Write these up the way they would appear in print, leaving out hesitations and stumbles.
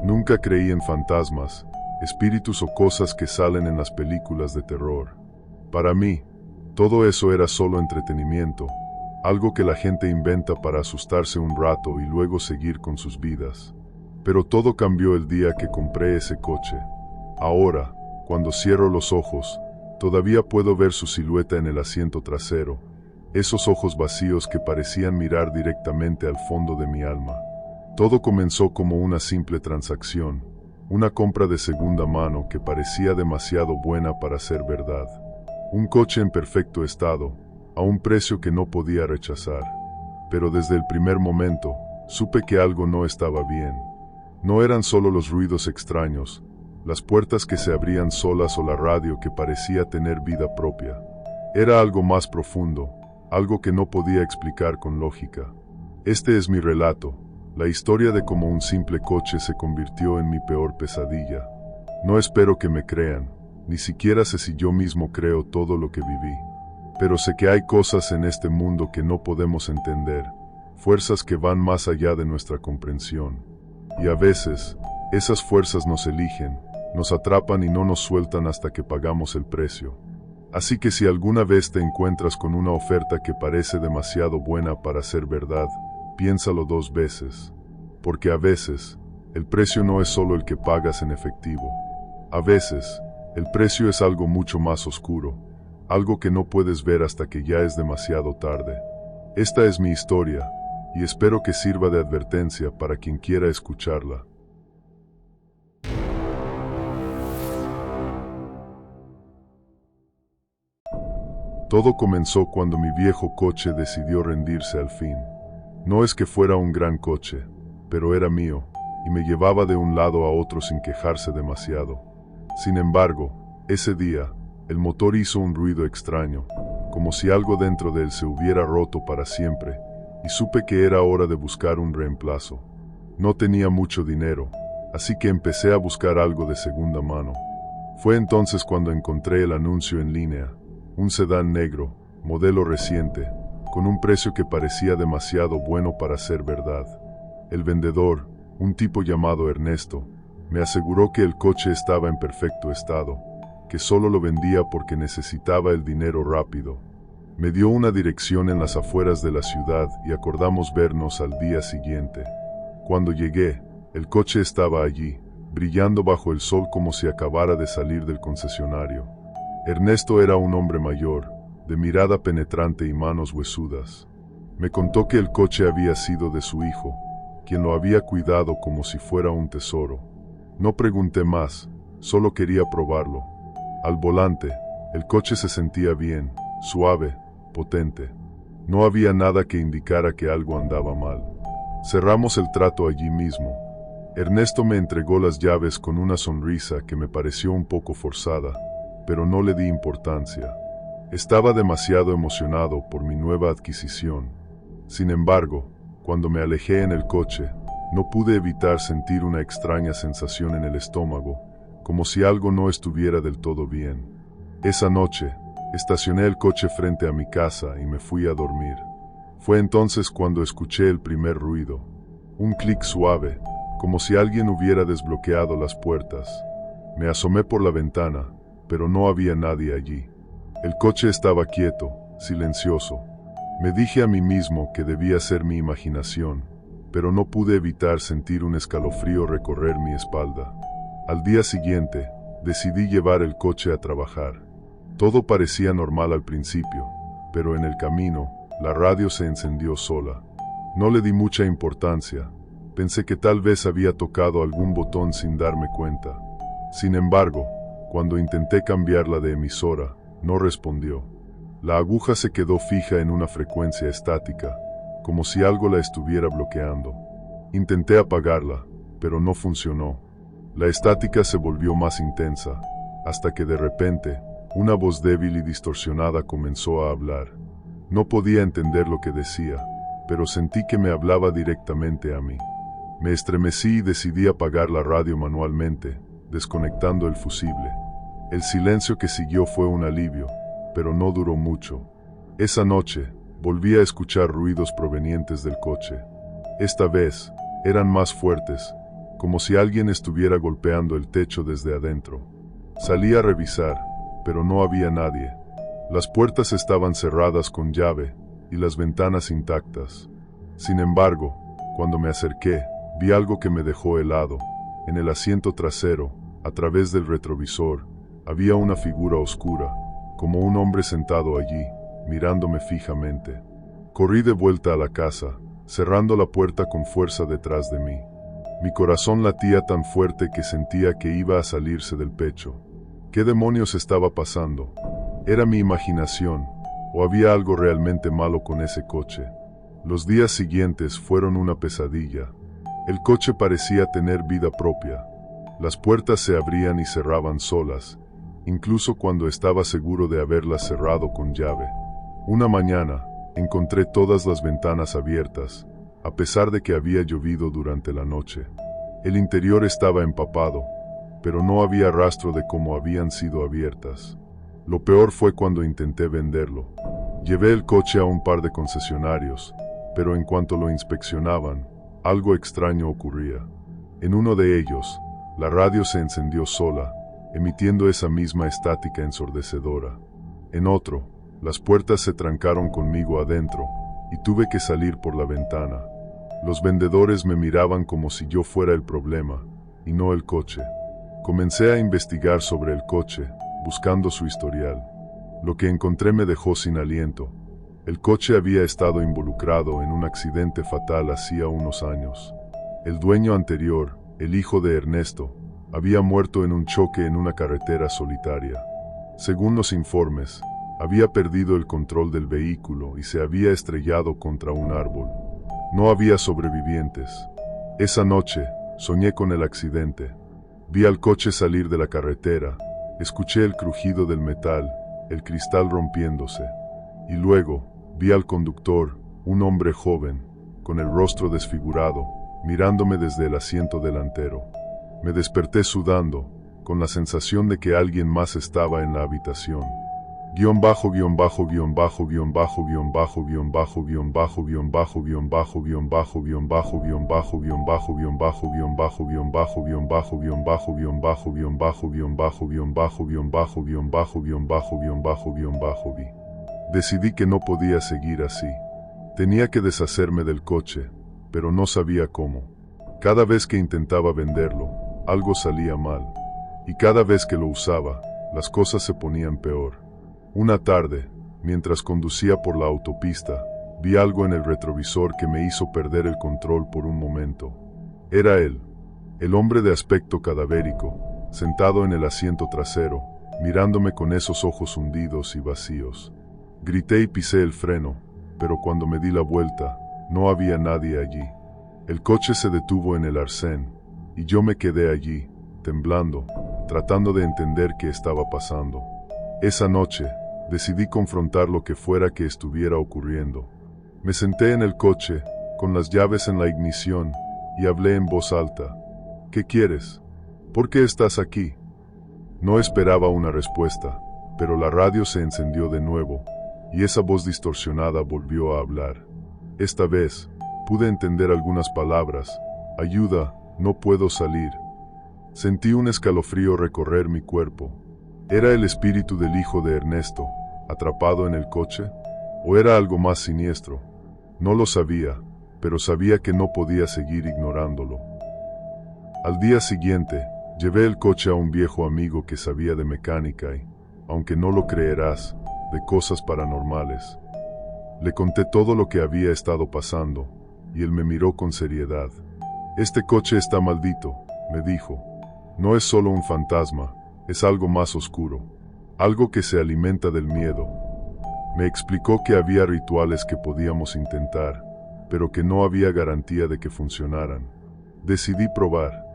Nunca creí en fantasmas, espíritus o cosas que salen en las películas de terror. Para mí, todo eso era solo entretenimiento, algo que la gente inventa para asustarse un rato y luego seguir con sus vidas. Pero todo cambió el día que compré ese coche. Ahora, cuando cierro los ojos, todavía puedo ver su silueta en el asiento trasero, esos ojos vacíos que parecían mirar directamente al fondo de mi alma. Todo comenzó como una simple transacción, una compra de segunda mano que parecía demasiado buena para ser verdad. Un coche en perfecto estado, a un precio que no podía rechazar. Pero desde el primer momento, supe que algo no estaba bien. No eran solo los ruidos extraños, las puertas que se abrían solas o la radio que parecía tener vida propia. Era algo más profundo, algo que no podía explicar con lógica. Este es mi relato, la historia de cómo un simple coche se convirtió en mi peor pesadilla. No espero que me crean, ni siquiera sé si yo mismo creo todo lo que viví. Pero sé que hay cosas en este mundo que no podemos entender, fuerzas que van más allá de nuestra comprensión. Y a veces, esas fuerzas nos eligen, nos atrapan y no nos sueltan hasta que pagamos el precio. Así que si alguna vez te encuentras con una oferta que parece demasiado buena para ser verdad, piénsalo 2 veces. Porque a veces, el precio no es solo el que pagas en efectivo. A veces, el precio es algo mucho más oscuro, algo que no puedes ver hasta que ya es demasiado tarde. Esta es mi historia, y espero que sirva de advertencia para quien quiera escucharla. Todo comenzó cuando mi viejo coche decidió rendirse al fin. No es que fuera un gran coche, pero era mío, y me llevaba de un lado a otro sin quejarse demasiado. Sin embargo, ese día, el motor hizo un ruido extraño, como si algo dentro de él se hubiera roto para siempre, y supe que era hora de buscar un reemplazo. No tenía mucho dinero, así que empecé a buscar algo de segunda mano. Fue entonces cuando encontré el anuncio en línea, un sedán negro, modelo reciente, con un precio que parecía demasiado bueno para ser verdad. El vendedor, un tipo llamado Ernesto, me aseguró que el coche estaba en perfecto estado, que solo lo vendía porque necesitaba el dinero rápido. Me dio una dirección en las afueras de la ciudad y acordamos vernos al día siguiente. Cuando llegué, el coche estaba allí, brillando bajo el sol como si acabara de salir del concesionario. Ernesto era un hombre mayor, de mirada penetrante y manos huesudas. Me contó que el coche había sido de su hijo, quien lo había cuidado como si fuera un tesoro. No pregunté más, solo quería probarlo. Al volante, el coche se sentía bien, suave, potente. No había nada que indicara que algo andaba mal. Cerramos el trato allí mismo. Ernesto me entregó las llaves con una sonrisa que me pareció un poco forzada, pero no le di importancia. Estaba demasiado emocionado por mi nueva adquisición. Sin embargo, cuando me alejé en el coche, no pude evitar sentir una extraña sensación en el estómago, como si algo no estuviera del todo bien. Esa noche, estacioné el coche frente a mi casa y me fui a dormir. Fue entonces cuando escuché el primer ruido, un clic suave, como si alguien hubiera desbloqueado las puertas. Me asomé por la ventana, pero no había nadie allí. El coche estaba quieto, silencioso. Me dije a mí mismo que debía ser mi imaginación, pero no pude evitar sentir un escalofrío recorrer mi espalda. Al día siguiente, decidí llevar el coche a trabajar. Todo parecía normal al principio, pero en el camino, la radio se encendió sola. No le di mucha importancia. Pensé que tal vez había tocado algún botón sin darme cuenta. Sin embargo, cuando intenté cambiarla de emisora, no respondió. La aguja se quedó fija en una frecuencia estática, como si algo la estuviera bloqueando. Intenté apagarla, pero no funcionó. La estática se volvió más intensa, hasta que de repente, una voz débil y distorsionada comenzó a hablar. No podía entender lo que decía, pero sentí que me hablaba directamente a mí. Me estremecí y decidí apagar la radio manualmente, desconectando el fusible. El silencio que siguió fue un alivio, pero no duró mucho. Esa noche, volví a escuchar ruidos provenientes del coche. Esta vez, eran más fuertes, como si alguien estuviera golpeando el techo desde adentro. Salí a revisar, pero no había nadie. Las puertas estaban cerradas con llave y las ventanas intactas. Sin embargo, cuando me acerqué, vi algo que me dejó helado. En el asiento trasero, a través del retrovisor, había una figura oscura, como un hombre sentado allí, mirándome fijamente. Corrí de vuelta a la casa, cerrando la puerta con fuerza detrás de mí. Mi corazón latía tan fuerte que sentía que iba a salirse del pecho. ¿Qué demonios estaba pasando? ¿Era mi imaginación, o había algo realmente malo con ese coche? Los días siguientes fueron una pesadilla. El coche parecía tener vida propia. Las puertas se abrían y cerraban solas, incluso cuando estaba seguro de haberlas cerrado con llave. Una mañana, encontré todas las ventanas abiertas, a pesar de que había llovido durante la noche. El interior estaba empapado, pero no había rastro de cómo habían sido abiertas. Lo peor fue cuando intenté venderlo. Llevé el coche a un par de concesionarios, pero en cuanto lo inspeccionaban, algo extraño ocurría. En uno de ellos, la radio se encendió sola, emitiendo esa misma estática ensordecedora. En otro, las puertas se trancaron conmigo adentro, y tuve que salir por la ventana. Los vendedores me miraban como si yo fuera el problema, y no el coche. Comencé a investigar sobre el coche, buscando su historial. Lo que encontré me dejó sin aliento. El coche había estado involucrado en un accidente fatal hacía unos años. El dueño anterior, el hijo de Ernesto, había muerto en un choque en una carretera solitaria. Según los informes, había perdido el control del vehículo y se había estrellado contra un árbol. No había sobrevivientes. Esa noche, soñé con el accidente. Vi al coche salir de la carretera, escuché el crujido del metal, el cristal rompiéndose, y luego vi al conductor, un hombre joven, con el rostro desfigurado, mirándome desde el asiento delantero. Me desperté sudando, con la sensación de que alguien más estaba en la habitación. Decidí que no podía seguir así. Tenía que deshacerme del coche, pero no sabía cómo. Cada vez que intentaba venderlo, algo salía mal, y cada vez que lo usaba, las cosas se ponían peor. Una tarde, mientras conducía por la autopista, vi algo en el retrovisor que me hizo perder el control por un momento. Era él, el hombre de aspecto cadavérico, sentado en el asiento trasero, mirándome con esos ojos hundidos y vacíos. Grité y pisé el freno, pero cuando me di la vuelta, no había nadie allí. El coche se detuvo en el arcén, y yo me quedé allí, temblando, tratando de entender qué estaba pasando. Esa noche, decidí confrontar lo que fuera que estuviera ocurriendo. Me senté en el coche, con las llaves en la ignición, y hablé en voz alta. ¿Qué quieres? ¿Por qué estás aquí? No esperaba una respuesta, pero la radio se encendió de nuevo, y esa voz distorsionada volvió a hablar. Esta vez, pude entender algunas palabras. Ayuda, no puedo salir. Sentí un escalofrío recorrer mi cuerpo. ¿Era el espíritu del hijo de Ernesto, atrapado en el coche? ¿O era algo más siniestro? No lo sabía, pero sabía que no podía seguir ignorándolo. Al día siguiente, llevé el coche a un viejo amigo que sabía de mecánica y, aunque no lo creerás, de cosas paranormales. Le conté todo lo que había estado pasando, y él me miró con seriedad. Este coche está maldito, me dijo. No es solo un fantasma, es algo más oscuro, algo que se alimenta del miedo. Me explicó que había rituales que podíamos intentar, pero que no había garantía de que funcionaran. Decidí probar.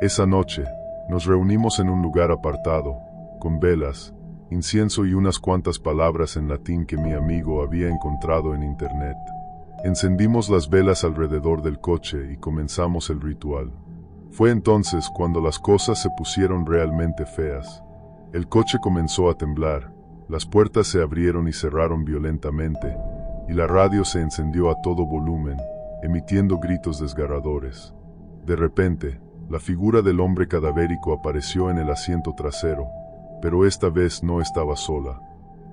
Esa noche, nos reunimos en un lugar apartado, con velas, incienso y unas cuantas palabras en latín que mi amigo había encontrado en internet. Encendimos las velas alrededor del coche y comenzamos el ritual. Fue entonces cuando las cosas se pusieron realmente feas. El coche comenzó a temblar, las puertas se abrieron y cerraron violentamente, y la radio se encendió a todo volumen, emitiendo gritos desgarradores. De repente, La figura del hombre cadavérico apareció en el asiento trasero, pero esta vez no estaba sola.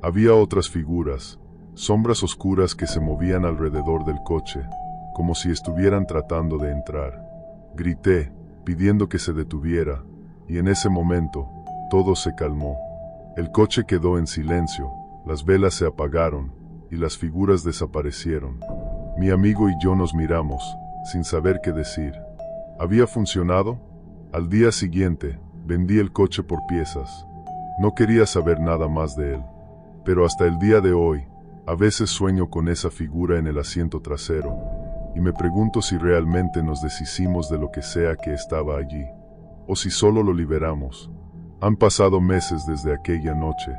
Había otras figuras, sombras oscuras que se movían alrededor del coche, como si estuvieran tratando de entrar. Grité, pidiendo que se detuviera, y en ese momento, todo se calmó. El coche quedó en silencio, las velas se apagaron, y las figuras desaparecieron. Mi amigo y yo nos miramos, sin saber qué decir. ¿Había funcionado? Al día siguiente, vendí el coche por piezas. No quería saber nada más de él. Pero hasta el día de hoy, a veces sueño con esa figura en el asiento trasero, y me pregunto si realmente nos deshicimos de lo que sea que estaba allí, o si solo lo liberamos. Han pasado meses desde aquella noche.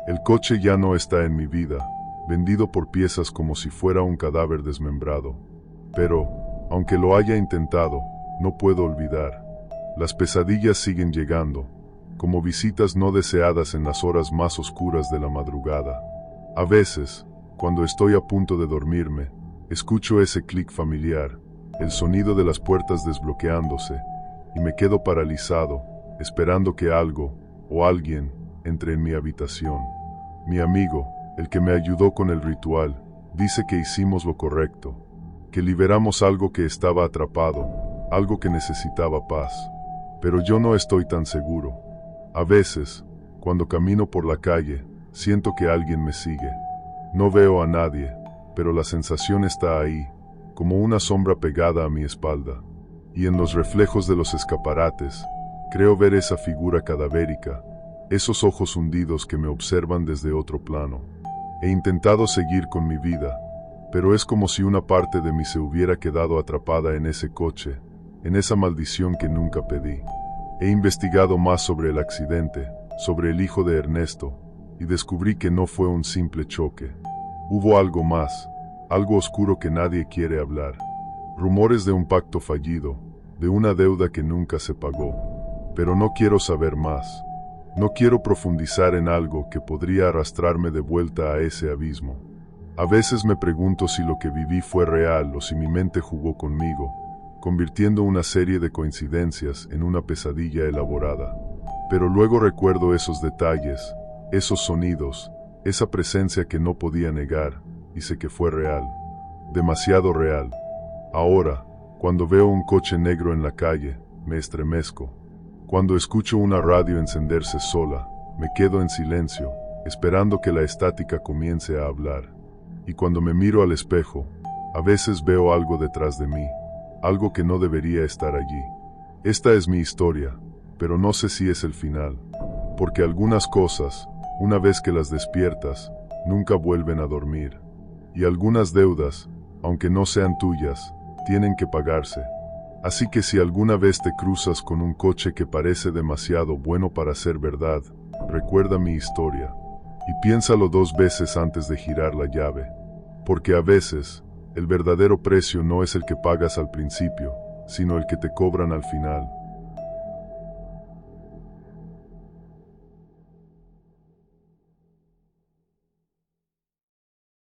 El coche ya no está en mi vida, vendido por piezas como si fuera un cadáver desmembrado. Pero, aunque lo haya intentado, no puedo olvidar. Las pesadillas siguen llegando, como visitas no deseadas en las horas más oscuras de la madrugada. A veces, cuando estoy a punto de dormirme, escucho ese clic familiar, el sonido de las puertas desbloqueándose, y me quedo paralizado, esperando que algo, o alguien, entre en mi habitación. Mi amigo, el que me ayudó con el ritual, dice que hicimos lo correcto, que liberamos algo que estaba atrapado, algo que necesitaba paz. Pero yo no estoy tan seguro. A veces, cuando camino por la calle, siento que alguien me sigue. No veo a nadie, pero la sensación está ahí, como una sombra pegada a mi espalda. Y en los reflejos de los escaparates, creo ver esa figura cadavérica, esos ojos hundidos que me observan desde otro plano. He intentado seguir con mi vida, pero es como si una parte de mí se hubiera quedado atrapada en ese coche, en esa maldición que nunca pedí. He investigado más sobre el accidente, sobre el hijo de Ernesto, y descubrí que no fue un simple choque. Hubo algo más, algo oscuro que nadie quiere hablar. Rumores de un pacto fallido, de una deuda que nunca se pagó. Pero no quiero saber más. No quiero profundizar en algo que podría arrastrarme de vuelta a ese abismo. A veces me pregunto si lo que viví fue real o si mi mente jugó conmigo, convirtiendo una serie de coincidencias en una pesadilla elaborada. Pero luego recuerdo esos detalles, esos sonidos, esa presencia que no podía negar, y sé que fue real. Demasiado real. Ahora, cuando veo un coche negro en la calle, me estremezco. Cuando escucho una radio encenderse sola, me quedo en silencio, esperando que la estática comience a hablar. Y cuando me miro al espejo, a veces veo algo detrás de mí, algo que no debería estar allí. Esta es mi historia, pero no sé si es el final, porque algunas cosas, una vez que las despiertas, nunca vuelven a dormir. Y algunas deudas, aunque no sean tuyas, tienen que pagarse. Así que si alguna vez te cruzas con un coche que parece demasiado bueno para ser verdad, recuerda mi historia, y piénsalo 2 veces antes de girar la llave, porque a veces, el verdadero precio no es el que pagas al principio, sino el que te cobran al final.